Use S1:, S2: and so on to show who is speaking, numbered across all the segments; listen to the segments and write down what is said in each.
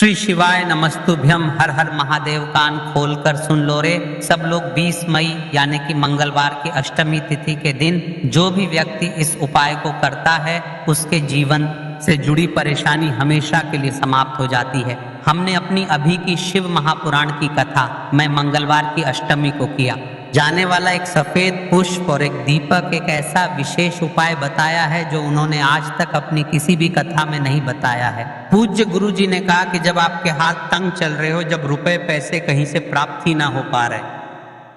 S1: श्री शिवाय नमस्तुभ्यम। हर हर महादेव। कान खोलकर सुन लो रे सब लोग। 20 मई यानी कि मंगलवार की अष्टमी तिथि के दिन जो भी व्यक्ति इस उपाय को करता है उसके जीवन से जुड़ी परेशानी हमेशा के लिए समाप्त हो जाती है। हमने अपनी अभी की शिव महापुराण की कथा मैं मंगलवार की अष्टमी को किया जाने वाला एक सफेद पुष्प और एक दीपक एक ऐसा विशेष उपाय बताया है जो उन्होंने आज तक अपनी किसी भी कथा में नहीं बताया है। पूज्य गुरु जी ने कहा कि जब आपके हाथ तंग चल रहे हो, जब रुपए पैसे कहीं से प्राप्त ही ना हो पा रहे,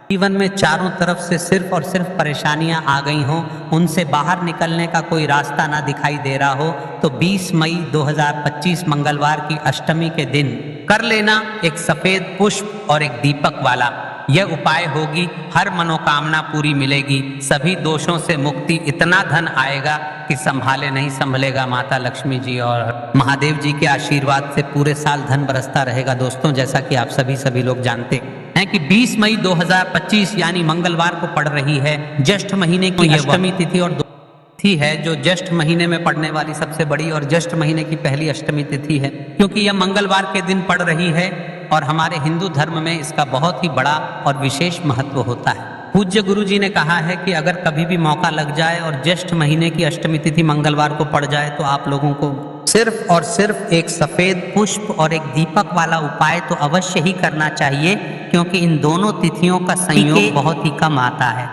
S1: जीवन में चारों तरफ से सिर्फ और सिर्फ परेशानियां आ गई हों, उनसे बाहर निकलने का कोई रास्ता ना दिखाई दे रहा हो, तो 20 मई 2025 मंगलवार की अष्टमी के दिन कर लेना एक सफेद पुष्प और एक दीपक वाला। यह उपाय होगी, हर मनोकामना पूरी मिलेगी, सभी दोषों से मुक्ति, इतना धन आएगा कि संभाले नहीं संभलेगा। माता लक्ष्मी जी और महादेव जी के आशीर्वाद से पूरे साल धन बरसता रहेगा। दोस्तों, जैसा कि आप सभी लोग जानते हैं कि 20 मई 2025 यानी मंगलवार को पड़ रही है ज्येष्ठ महीने की अष्टमी तिथि और तिथि है जो ज्येष्ठ महीने में पड़ने वाली सबसे बड़ी और ज्येष्ठ महीने की पहली अष्टमी तिथि है, क्योंकि यह मंगलवार के दिन पड़ रही है और हमारे हिंदू धर्म में इसका बहुत ही बड़ा और विशेष महत्व होता है। पूज्य गुरु जी ने कहा है कि अगर कभी भी मौका लग जाए और ज्येष्ठ महीने की अष्टमी तिथि मंगलवार को पड़ जाए तो आप लोगों को सिर्फ और सिर्फ एक सफेद पुष्प और एक दीपक वाला उपाय तो अवश्य ही करना चाहिए, क्योंकि इन दोनों तिथियों का संयोग बहुत ही कम आता है।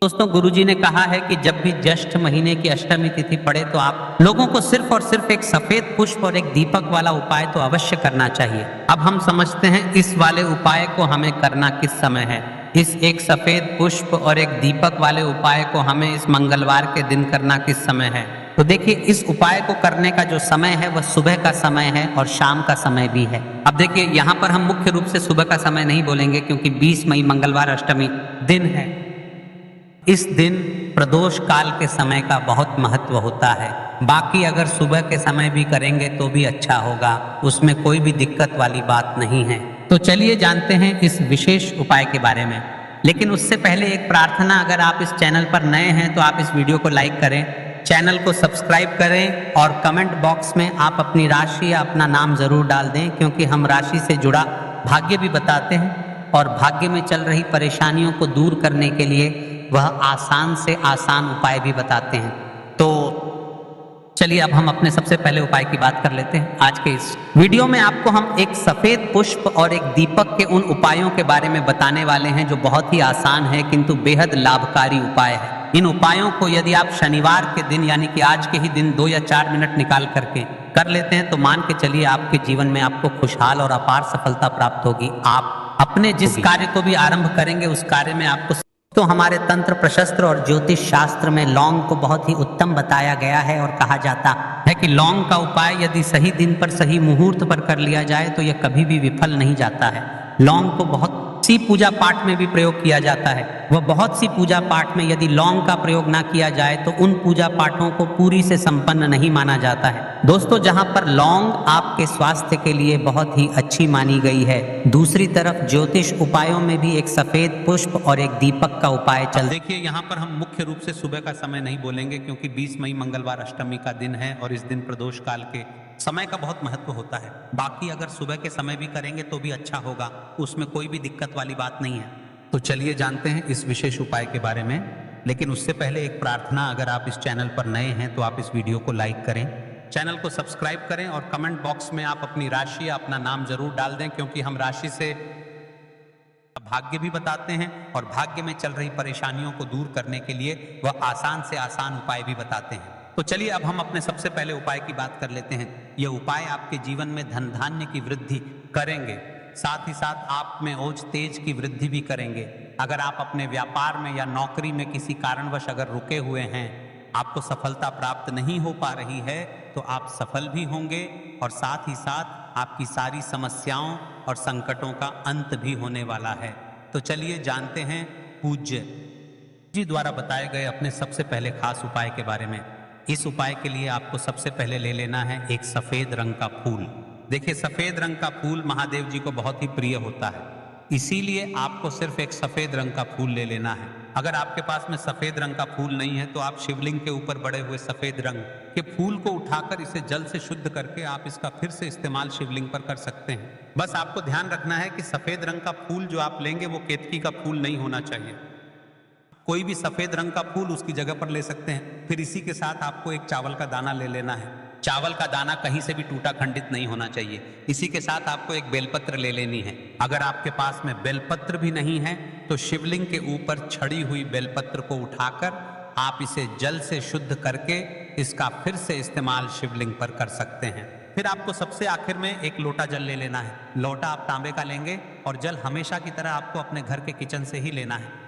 S1: दोस्तों, गुरुजी ने कहा है कि जब भी ज्येष्ठ महीने की अष्टमी तिथि पड़े तो आप लोगों को सिर्फ और सिर्फ एक सफेद पुष्प और एक दीपक वाला उपाय तो अवश्य करना चाहिए। अब हम समझते हैं इस वाले उपाय को हमें करना किस समय है। इस एक सफेद पुष्प और एक दीपक वाले उपाय को हमें इस मंगलवार के दिन करना किस समय है। तो देखिए, इस उपाय को करने का जो समय है वह सुबह का समय है और शाम का समय भी है। अब देखिए, यहाँ पर हम मुख्य रूप से सुबह का समय नहीं बोलेंगे, क्योंकि 20 मई मंगलवार अष्टमी दिन है। इस दिन प्रदोष काल के समय का बहुत महत्व होता है। बाकी अगर सुबह के समय भी करेंगे तो भी अच्छा होगा, उसमें कोई भी दिक्कत वाली बात नहीं है। तो चलिए जानते हैं इस विशेष उपाय के बारे में। लेकिन उससे पहले एक प्रार्थना, अगर आप इस चैनल पर नए हैं तो आप इस वीडियो को लाइक करें, चैनल को सब्सक्राइब करें और कमेंट बॉक्स में आप अपनी राशि या अपना नाम जरूर डाल दें, क्योंकि हम राशि से जुड़ा भाग्य भी बताते हैं और भाग्य में चल रही परेशानियों को दूर करने के लिए वह आसान से आसान उपाय भी बताते हैं। तो चलिए अब हम अपने सबसे पहले उपाय की बात कर लेते हैं। आज के इस वीडियो में आपको हम एक सफेद पुष्प और एक दीपक के उन उपायों के बारे में बताने वाले हैं जो बहुत ही आसान है किंतु बेहद लाभकारी उपाय है। इन उपायों को यदि आप शनिवार के दिन यानी कि आज के ही दिन 2 या 4 मिनट निकाल करके कर लेते हैं तो मान के चलिए आपके जीवन में आपको खुशहाल और अपार सफलता प्राप्त होगी। आप अपने जिस कार्य को भी आरंभ करेंगे उस कार्य में आपको तो हमारे तंत्र प्रशस्त्र और ज्योतिष शास्त्र में लौंग को बहुत ही उत्तम बताया गया है और कहा जाता है कि लौंग का उपाय यदि सही दिन पर सही मुहूर्त पर कर लिया जाए तो यह कभी भी विफल नहीं जाता है। लौंग को बहुत सी पूजा पाठ में भी प्रयोग किया जाता है। वह बहुत सी पूजा पाठ में यदि लौंग का प्रयोग ना किया जाए तो उन पूजा पाठों को पूरी से संपन्न नहीं माना जाता है। दोस्तों, जहां पर लौंग आपके स्वास्थ्य के लिए बहुत ही अच्छी मानी गई है, दूसरी तरफ ज्योतिष उपायों में भी एक सफेद पुष्प और एक दीपक का उपाय चल। देखिए, यहाँ पर हम मुख्य रूप से सुबह का समय नहीं बोलेंगे, क्योंकि 20 मई मंगलवार अष्टमी का दिन है और इस दिन प्रदोष काल के समय का बहुत महत्व होता है। बाकी अगर सुबह के समय भी करेंगे तो भी अच्छा होगा, उसमें कोई भी दिक्कत वाली बात नहीं है। तो चलिए जानते हैं इस विशेष उपाय के बारे में। लेकिन उससे पहले एक प्रार्थना, अगर आप इस चैनल पर नए हैं तो आप इस वीडियो को लाइक करें, चैनल को सब्सक्राइब करें और कमेंट बॉक्स में आप अपनी राशि या अपना नाम जरूर डाल दें, क्योंकि हम राशि से भाग्य भी बताते हैं और भाग्य में चल रही परेशानियों को दूर करने के लिए वह आसान से आसान उपाय भी बताते हैं। तो चलिए अब हम अपने सबसे पहले उपाय की बात कर लेते हैं। यह उपाय आपके जीवन में धन धान्य की वृद्धि करेंगे, साथ ही साथ आप में ओज तेज की वृद्धि भी करेंगे। अगर आप अपने व्यापार में या नौकरी में किसी कारणवश अगर रुके हुए हैं, आपको सफलता प्राप्त नहीं हो पा रही है, तो आप सफल भी होंगे और साथ ही साथ आपकी सारी समस्याओं और संकटों का अंत भी होने वाला है। तो चलिए जानते हैं पूज्य जी द्वारा बताए गए अपने सबसे पहले खास उपाय के बारे में। इस उपाय के लिए आपको सबसे पहले ले लेना है एक सफेद रंग का फूल। देखिए, सफेद रंग का फूल महादेव जी को बहुत ही प्रिय होता है, इसीलिए आपको सिर्फ एक सफेद रंग का फूल ले लेना है।
S2: अगर आपके पास में सफेद रंग का फूल नहीं है तो आप शिवलिंग के ऊपर बड़े हुए सफेद रंग के फूल को उठाकर इसे जल से शुद्ध करके आप इसका फिर से इस्तेमाल शिवलिंग पर कर सकते हैं। बस आपको ध्यान रखना है कि सफेद रंग का फूल जो आप लेंगे वो केतकी का फूल नहीं होना चाहिए। कोई भी सफेद रंग का फूल उसकी जगह पर ले सकते हैं। फिर इसी के साथ आपको एक चावल का दाना ले लेना है। चावल का दाना कहीं से भी टूटा खंडित नहीं होना चाहिए। इसी के साथ आपको एक बेलपत्र ले लेनी है। अगर आपके पास में बेलपत्र भी नहीं है तो शिवलिंग के ऊपर छड़ी हुई बेलपत्र को उठाकर आप इसे जल से शुद्ध करके इसका फिर से इस्तेमाल शिवलिंग पर कर सकते हैं। फिर आपको सबसे आखिर में एक लोटा जल ले लेना है। लोटा आप तांबे का लेंगे और जल हमेशा की तरह आपको अपने घर के किचन से ही लेना है।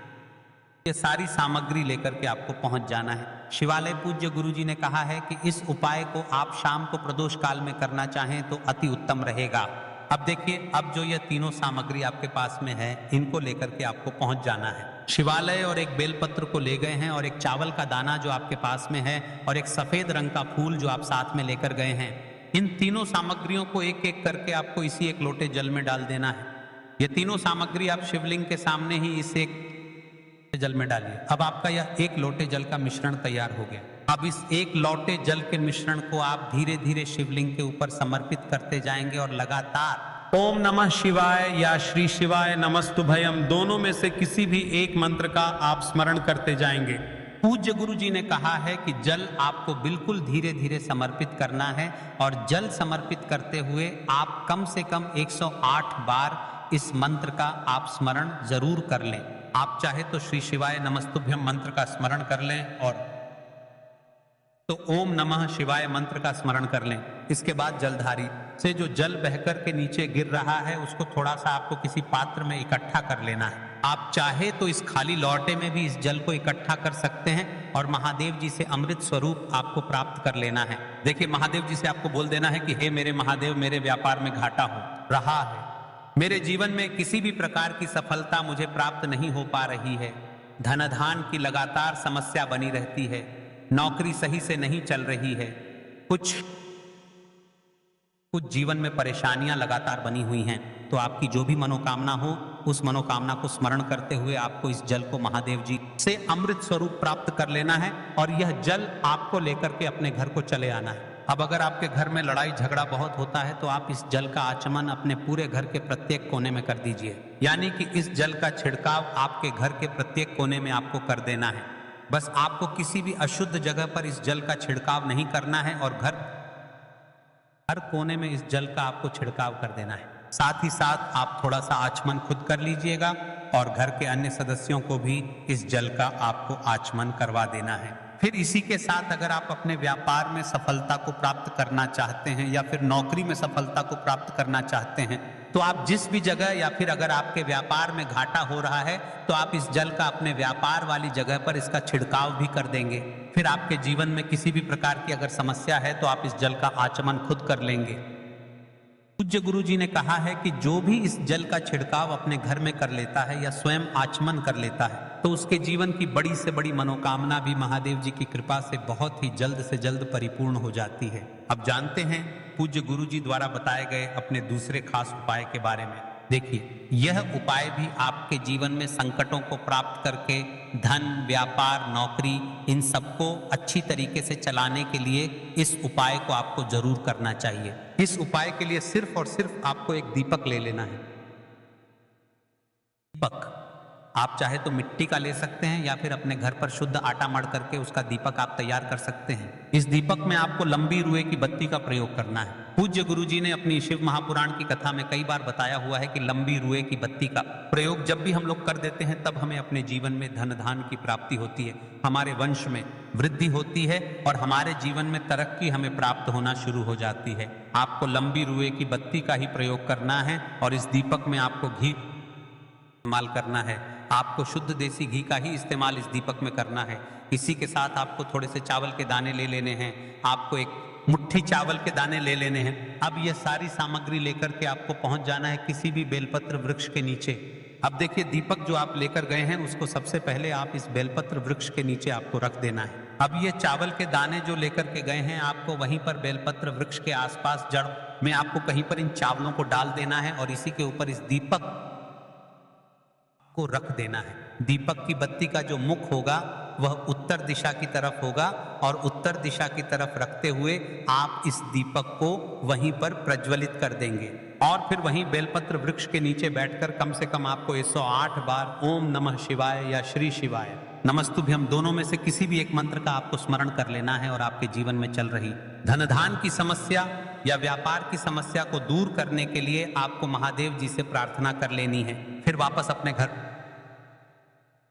S2: ये सारी सामग्री लेकर के आपको पहुंच जाना है। शिवालय पूज्य गुरुजी ने कहा है कि इस उपाय को आप शाम को प्रदोष काल में करना चाहें तो अति उत्तम रहेगा। अब देखिए, अब जो ये तीनों सामग्री आपके पास में है इनको लेकर के आपको पहुंच जाना है। शिवालय और एक बेलपत्र को ले गए हैं और एक चावल का दाना जो आपके पास में है और एक सफेद रंग का फूल जो आप साथ में लेकर गए हैं, इन तीनों सामग्रियों को एक एक करके आपको इसी एक लोटे जल में डाल देना है। ये तीनों सामग्री आप शिवलिंग के सामने ही इस एक जल में डालिए। अब आपका यह एक लोटे जल का मिश्रण तैयार हो गया। अब इस एक लोटे जल के मिश्रण को आप धीरे धीरे शिवलिंग के ऊपर समर्पित करते जाएंगे और लगातार ओम नमः शिवाय या श्री शिवाय नमस्तुभयम दोनों में से किसी भी एक मंत्र का आप स्मरण करते जाएंगे। पूज्य गुरु जी ने कहा है कि जल आपको बिल्कुल धीरे धीरे समर्पित करना है और जल समर्पित करते हुए आप कम से कम 108 बार इस मंत्र का आप स्मरण जरूर कर लें। आप चाहे तो श्री शिवाय नमस्तुभ्यम मंत्र का स्मरण कर लें और तो ओम नमः शिवाय मंत्र का स्मरण कर लें। इसके बाद जलधारी से जो जल बहकर के नीचे गिर रहा है उसको थोड़ा सा आपको किसी पात्र में इकट्ठा कर लेना है। आप चाहे तो इस खाली लौटे में भी इस जल को इकट्ठा कर सकते हैं और महादेव जी से अमृत स्वरूप आपको प्राप्त कर लेना है। देखिए, महादेव जी से आपको बोल देना है कि हे मेरे महादेव, मेरे व्यापार में घाटा हो रहा है, मेरे जीवन में किसी भी प्रकार की सफलता मुझे प्राप्त नहीं हो पा रही है, धनाधान की लगातार समस्या बनी रहती है, नौकरी सही से नहीं चल रही है, कुछ जीवन में परेशानियां लगातार बनी हुई हैं, तो आपकी जो भी मनोकामना हो उस मनोकामना को स्मरण करते हुए आपको इस जल को महादेव जी से अमृत स्वरूप प्राप्त कर लेना है और यह जल आपको लेकर के अपने घर को चले आना है। अब अगर आपके घर में लड़ाई झगड़ा बहुत होता है तो आप इस जल का आचमन अपने पूरे घर के प्रत्येक कोने में कर दीजिए। यानी कि इस जल का छिड़काव आपके घर के प्रत्येक कोने में आपको कर देना है। बस आपको किसी भी अशुद्ध जगह पर इस जल का छिड़काव नहीं करना है और हर कोने में इस जल का आपको छिड़काव कर देना है। साथ ही साथ आप थोड़ा सा आचमन खुद कर लीजिएगा और घर के अन्य सदस्यों को भी इस जल का आपको आचमन करवा देना है। फिर इसी के साथ अगर आप अपने व्यापार में सफलता को प्राप्त करना चाहते हैं या फिर नौकरी में सफलता को प्राप्त करना चाहते हैं तो आप जिस भी जगह या फिर अगर आपके व्यापार में घाटा हो रहा है तो आप इस जल का अपने व्यापार वाली जगह पर इसका छिड़काव भी कर देंगे। फिर आपके जीवन में किसी भी प्रकार की अगर समस्या है तो आप इस जल का आचमन खुद कर लेंगे। पूज्य गुरु जी ने कहा है कि जो भी इस जल का छिड़काव अपने घर में कर लेता है या स्वयं आचमन कर लेता है तो उसके जीवन की बड़ी से बड़ी मनोकामना भी महादेव जी की कृपा से बहुत ही जल्द से जल्द परिपूर्ण हो जाती है। अब जानते हैं पूज्य गुरु जी द्वारा बताए गए अपने दूसरे खास उपाय के बारे में। देखिए, यह उपाय भी आपके जीवन में संकटों को प्राप्त करके धन, व्यापार, नौकरी इन सबको अच्छी तरीके से चलाने के लिए इस उपाय को आपको जरूर करना चाहिए। इस उपाय के लिए सिर्फ और सिर्फ आपको एक दीपक ले लेना है। दीपक आप चाहे तो मिट्टी का ले सकते हैं या फिर अपने घर पर शुद्ध आटा मढ़ करके उसका दीपक आप तैयार कर सकते हैं। इस दीपक में आपको लंबी रुई की बत्ती का प्रयोग करना है। पूज्य गुरु जी ने अपनी शिव महापुराण की कथा में कई बार बताया हुआ है कि लंबी रुई की बत्ती का प्रयोग जब भी हम लोग कर देते हैं तब हमें अपने जीवन में धन धान की प्राप्ति होती है, हमारे वंश में वृद्धि होती है और हमारे जीवन में तरक्की हमें प्राप्त होना शुरू हो जाती है। आपको लंबी रुई की बत्ती का ही प्रयोग करना है और इस दीपक में आपको घी इस्तेमाल करना है। आपको शुद्ध देसी घी का ही इस्तेमाल इस दीपक में करना है। इसी के साथ आपको थोड़े से चावल के दाने ले लेने हैं। आपको एक मुट्ठी चावल के दाने ले लेने हैं। अब यह सारी सामग्री लेकर के आपको पहुंच जाना है किसी भी बेलपत्र वृक्ष के नीचे। अब देखिए, दीपक जो आप लेकर गए हैं उसको सबसे पहले आप इस बेलपत्र वृक्ष के नीचे आपको रख देना है। अब ये चावल के दाने जो लेकर के गए हैं आपको वहीं पर बेलपत्र वृक्ष के आसपास जड़ में आपको कहीं पर इन चावलों को डाल देना है और इसी के ऊपर इस दीपक को रख देना है। दीपक की बत्ती का जो मुख होगा वह उत्तर दिशा की तरफ होगा और उत्तर दिशा की तरफ रखते हुए आप इस दीपक को वहीं पर प्रज्वलित कर देंगे और फिर वहीं बेलपत्र वृक्ष के नीचे बैठकर कम से कम आपको 108 बार ओम नमः शिवाय या श्री शिवाय नमस्तुभ्यम दोनों में से किसी भी एक मंत्र का आपको स्मरण कर लेना है और आपके जीवन में चल रही धनधान की समस्या या व्यापार की समस्या को दूर करने के लिए आपको महादेव जी से प्रार्थना कर लेनी है। फिर वापस अपने घर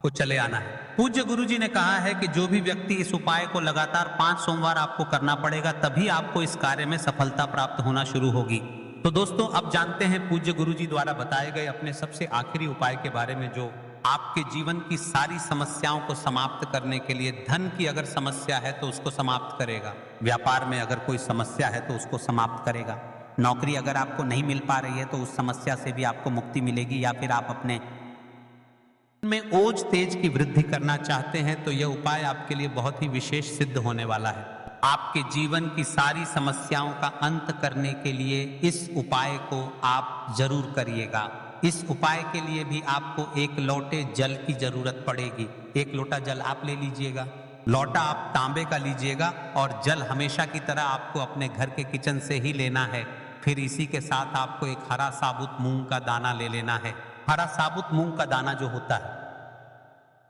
S2: को चले आना है। पूज्य गुरु जी ने कहा है कि जो भी व्यक्ति इस उपाय को लगातार 5 सोमवार आपको करना पड़ेगा, तभी आपको इस कार्य में सफलता प्राप्त होना शुरू होगी। तो दोस्तों अब जानते हैं पूज्य गुरु जी द्वारा बताए गए अपने सबसे आखिरी उपाय के बारे में, जो आपके जीवन की सारी समस्याओं को समाप्त करने के लिए, धन की अगर समस्या है तो उसको समाप्त करेगा, व्यापार में अगर कोई समस्या है तो उसको समाप्त करेगा, नौकरी अगर आपको नहीं मिल पा रही है तो उस समस्या से भी आपको मुक्ति मिलेगी, या फिर आप अपने में ओज तेज की वृद्धि करना चाहते हैं तो यह उपाय आपके लिए बहुत ही विशेष सिद्ध होने वाला है। आपके जीवन की सारी समस्याओं का अंत करने के लिए इस उपाय को आप जरूर करिएगा। इस उपाय के लिए भी आपको एक लोटे जल की जरूरत पड़ेगी। एक लोटा जल आप ले लीजिएगा, लोटा आप तांबे का लीजिएगा और जल हमेशा की तरह आपको अपने घर के किचन से ही लेना है। फिर इसी के साथ आपको एक हरा साबुत मूंग का दाना ले लेना है। हरा साबुत मूंग का दाना जो होता है,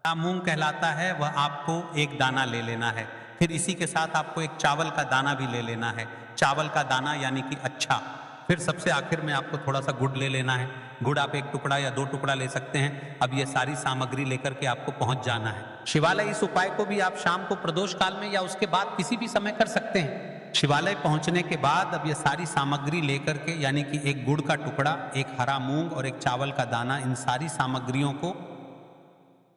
S2: हरा मूंग कहलाता है, वह आपको एक दाना ले लेना है। फिर इसी के साथ आपको एक चावल का दाना भी ले लेना है, चावल का दाना यानी कि अच्छा। फिर सबसे आखिर में आपको थोड़ा सा गुड़ ले लेना है। गुड़ आप 1 टुकड़ा या 2 टुकड़ा ले सकते हैं। अब ये सारी सामग्री लेकर के आपको पहुंच जाना है शिवालय। इस उपाय को भी आप शाम को प्रदोष काल में या उसके बाद किसी भी समय कर सकते हैं। शिवालय पहुंचने के बाद अब ये सारी सामग्री लेकर के, यानी कि एक गुड़ का टुकड़ा, एक हरा मूंग और एक चावल का दाना, इन सारी सामग्रियों को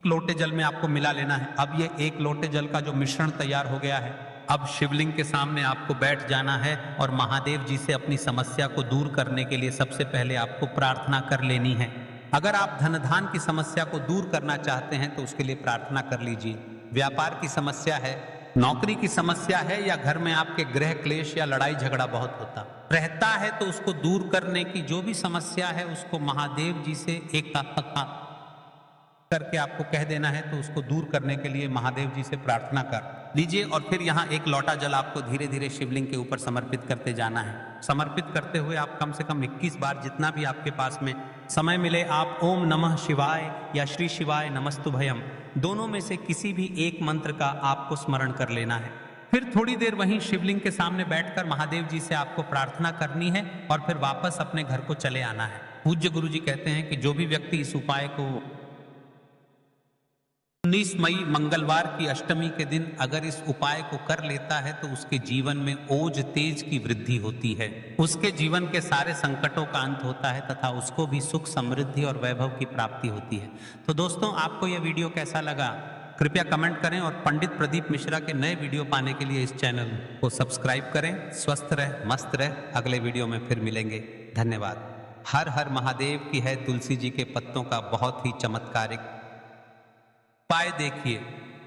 S2: लोटे जल में आपको मिला लेना है। अब ये 1 लोटे जल का जो मिश्रण तैयार हो गया है, अब शिवलिंग के सामने आपको बैठ जाना है और महादेव जी से अपनी समस्या को दूर करने के लिए सबसे पहले आपको प्रार्थना कर लेनी है। अगर आप धनधान की समस्या को दूर करना चाहते हैं तो उसके लिए प्रार्थना कर लीजिए। व्यापार की समस्या है, नौकरी की समस्या है, या घर में आपके गृह क्लेश या लड़ाई झगड़ा बहुत होता रहता है, तो उसको दूर करने की जो भी समस्या है उसको महादेव जी से एक करके आपको कह देना है। तो उसको दूर करने के लिए महादेव जी से प्रार्थना कर लीजिए और फिर यहाँ 1 लोटा जल आपको धीरे धीरे शिवलिंग के ऊपर समर्पित करते जाना है। समर्पित करते हुए आप कम से कम 21 बार, जितना भी आपके पास में समय मिले, आप ओम नमः शिवाय या श्री शिवाय नमस्तुभयम दोनों में से किसी भी एक मंत्र का आपको स्मरण कर लेना है। फिर थोड़ी देर वहीं शिवलिंग के सामने बैठकर महादेव जी से आपको प्रार्थना करनी है और फिर वापस अपने घर को चले आना है। पूज्य गुरु जी कहते हैं कि जो भी व्यक्ति इस उपाय को 19 मई मंगलवार की अष्टमी के दिन अगर इस उपाय को कर लेता है तो उसके जीवन में ओज तेज की वृद्धि होती है, उसके जीवन के सारे संकटों का अंत होता है तथा उसको भी सुख समृद्धि और वैभव की प्राप्ति होती है। तो दोस्तों, आपको यह वीडियो कैसा लगा कृपया कमेंट करें और पंडित प्रदीप मिश्रा के नए वीडियो पाने के लिए इस चैनल को सब्सक्राइब करें। स्वस्थ रहे, मस्त रहे। अगले वीडियो में फिर मिलेंगे। धन्यवाद। हर हर महादेव की है तुलसी जी के पत्तों का बहुत ही चमत्कारिक उपाय। देखिए,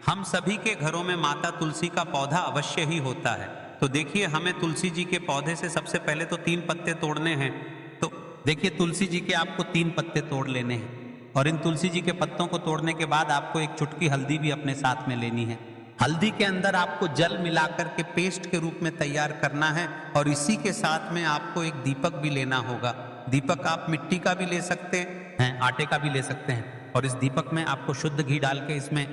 S2: हम सभी के घरों में माता तुलसी का पौधा अवश्य ही होता है। तो देखिए, हमें तुलसी जी के पौधे से सबसे पहले तो 3 पत्ते तोड़ने हैं। तो देखिए, तुलसी जी के आपको 3 पत्ते तोड़ लेने हैं और इन तुलसी जी के पत्तों को तोड़ने के बाद आपको एक चुटकी हल्दी भी अपने साथ में लेनी है। हल्दी के अंदर आपको जल मिलाकर के पेस्ट के रूप में तैयार करना है और इसी के साथ में आपको एक दीपक भी लेना होगा। दीपक आप मिट्टी का भी ले सकते हैं, आटे का भी ले सकते हैं और इस दीपक में आपको शुद्ध घी डाल के इसमें,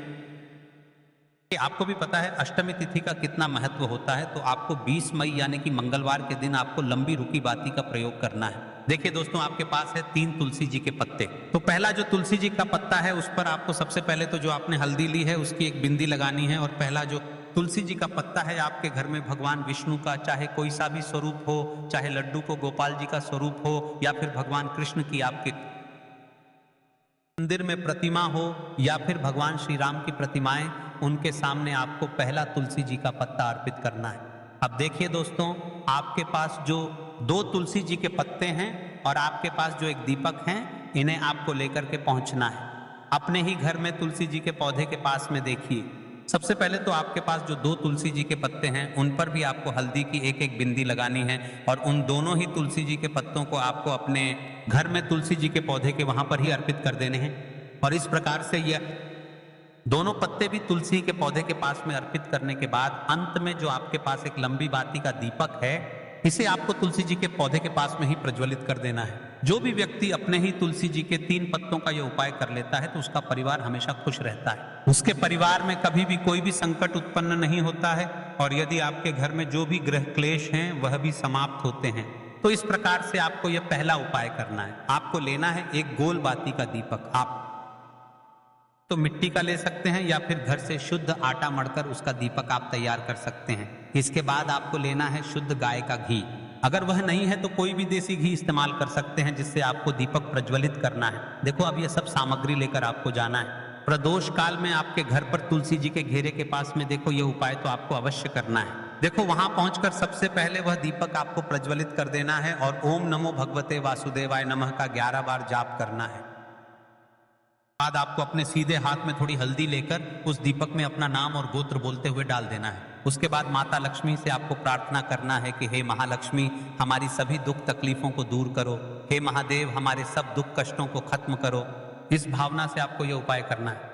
S2: आपको भी पता है अष्टमी तिथि का कितना महत्व होता है, तो आपको 20 मई यानी कि मंगलवार के दिन आपको लंबी रुकी बाती का प्रयोग करना है। देखिए दोस्तों, आपके पास है 3 तुलसी जी के पत्ते। तो पहला जो तुलसी जी का पत्ता है उस पर आपको सबसे पहले तो जो आपने हल्दी ली है उसकी एक बिंदी लगानी है। और पहला जो तुलसी जी का पत्ता है, आपके घर में भगवान विष्णु का चाहे कोई सा भी स्वरूप हो, चाहे लड्डू को गोपाल जी का स्वरूप हो या फिर भगवान कृष्ण की आपके मंदिर में प्रतिमा हो या फिर भगवान श्री राम की प्रतिमाएं, उनके सामने आपको पहला तुलसी जी का पत्ता अर्पित करना है। अब देखिए दोस्तों, आपके पास जो 2 तुलसी जी के पत्ते हैं और आपके पास जो एक दीपक हैं, इन्हें आपको लेकर के पहुंचना है अपने ही घर में तुलसी जी के पौधे के पास में। देखिए, सबसे पहले तो आपके पास जो 2 तुलसी जी के पत्ते हैं उन पर भी आपको हल्दी की एक एक बिंदी लगानी है और उन दोनों ही तुलसी जी के पत्तों को आपको अपने घर में तुलसी जी के पौधे के वहां पर ही अर्पित कर देने हैं। और इस प्रकार से यह दोनों पत्ते भी तुलसी के पौधे के पास में अर्पित करने के बाद अंत में जो आपके पास एक लंबी बाती का दीपक है, इसे आपको तुलसी जी के पौधे के पास में ही प्रज्वलित कर देना है। जो भी व्यक्ति अपने ही तुलसी जी के 3 पत्तों का यह उपाय कर लेता है तो उसका परिवार हमेशा खुश रहता है, उसके परिवार में कभी भी कोई भी संकट उत्पन्न नहीं होता है, और यदि आपके घर में जो भी ग्रह क्लेश हैं वह भी समाप्त होते हैं। तो इस प्रकार से आपको यह पहला उपाय करना है। आपको लेना है एक गोल बाती का दीपक। आप तो मिट्टी का ले सकते हैं या फिर घर से शुद्ध आटा मढ़कर उसका दीपक आप तैयार कर सकते हैं। इसके बाद आपको लेना है शुद्ध गाय का घी। अगर वह नहीं है तो कोई भी देसी घी इस्तेमाल कर सकते हैं जिससे आपको दीपक प्रज्वलित करना है। देखो अब यह सब सामग्री लेकर आपको जाना है। प्रदोष काल में आपके घर पर तुलसी जी के घेरे के पास में देखो यह उपाय तो आपको अवश्य करना है। देखो वहां पहुंचकर सबसे पहले वह दीपक आपको प्रज्वलित कर देना है और ओम नमो भगवते वासुदेवाय नमः का 11 बार जाप करना है। बाद आपको अपने सीधे हाथ में थोड़ी हल्दी लेकर उस दीपक में अपना नाम और गोत्र बोलते हुए डाल देना है। उसके बाद माता लक्ष्मी से आपको प्रार्थना करना है कि हे महालक्ष्मी हमारी सभी दुख तकलीफों को दूर करो, हे महादेव हमारे सब दुख कष्टों को खत्म करो। इस भावना से आपको यह उपाय करना है।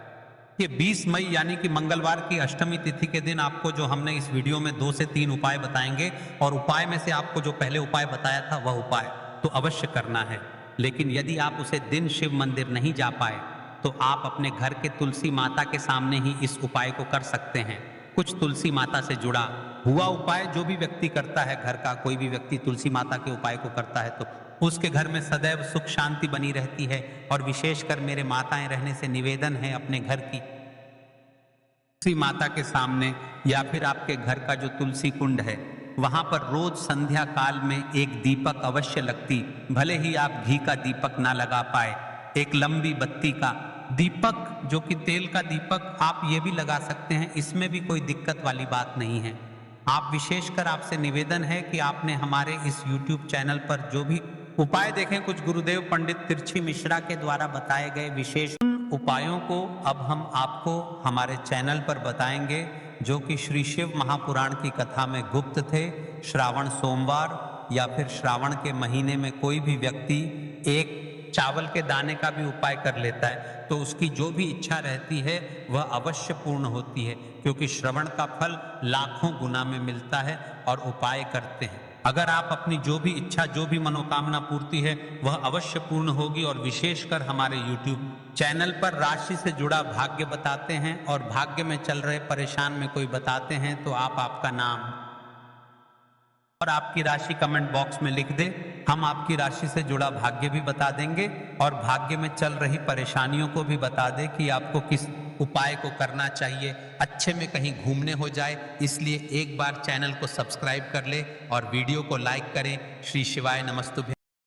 S2: ये 20 मई यानी कि मंगलवार की अष्टमी तिथि के दिन आपको जो हमने इस वीडियो में 2 से 3 उपाय बताएंगे, और उपाय में से आपको जो पहले उपाय बताया था वह उपाय तो अवश्य करना है। लेकिन यदि आप उसे दिन शिव मंदिर नहीं जा पाए तो आप अपने घर के तुलसी माता के सामने ही इस उपाय को कर सकते हैं। कुछ तुलसी माता से जुड़ा हुआ उपाय जो भी व्यक्ति करता है, घर का कोई भी व्यक्ति तुलसी माता के उपाय को करता है तो उसके घर में सदैव सुख शांति बनी रहती है। और विशेषकर मेरे माताएं रहने से निवेदन है अपने घर की तुलसी माता के सामने या फिर आपके घर का जो तुलसी कुंड है वहां पर रोज संध्या काल में एक दीपक अवश्य लगती। भले ही आप घी का दीपक ना लगा पाए, एक लंबी बत्ती का दीपक जो कि तेल का दीपक आप ये भी लगा सकते हैं, इसमें भी कोई दिक्कत वाली बात नहीं है। आप विशेषकर आपसे निवेदन है कि आपने हमारे इस YouTube चैनल पर जो भी उपाय देखें, कुछ गुरुदेव पंडित तिरछी मिश्रा के द्वारा बताए गए विशेष उपायों को अब हम आपको हमारे चैनल पर बताएंगे, जो कि श्री शिव महापुराण की कथा में गुप्त थे। श्रावण सोमवार या फिर श्रावण के महीने में कोई भी व्यक्ति एक चावल के दाने का भी उपाय कर लेता है तो उसकी जो भी इच्छा रहती है वह अवश्य पूर्ण होती है, क्योंकि श्रवण का फल लाखों गुना में मिलता है और उपाय करते हैं। अगर आप अपनी जो भी इच्छा, जो भी मनोकामना पूर्ति है वह अवश्य पूर्ण होगी। और विशेषकर हमारे YouTube चैनल पर राशि से जुड़ा भाग्य बताते हैं और भाग्य में चल रहे परेशान में कोई बताते हैं तो आप आपका नाम और आपकी राशि कमेंट बॉक्स में लिख दे। हम आपकी राशि से जुड़ा भाग्य भी बता देंगे और भाग्य में चल रही परेशानियों को भी बता दे कि आपको किस उपाय को करना चाहिए। अच्छे में कहीं घूमने हो जाए, इसलिए एक बार चैनल को सब्सक्राइब कर ले और वीडियो को लाइक करें। श्री शिवाय नमस्तुभ्यं।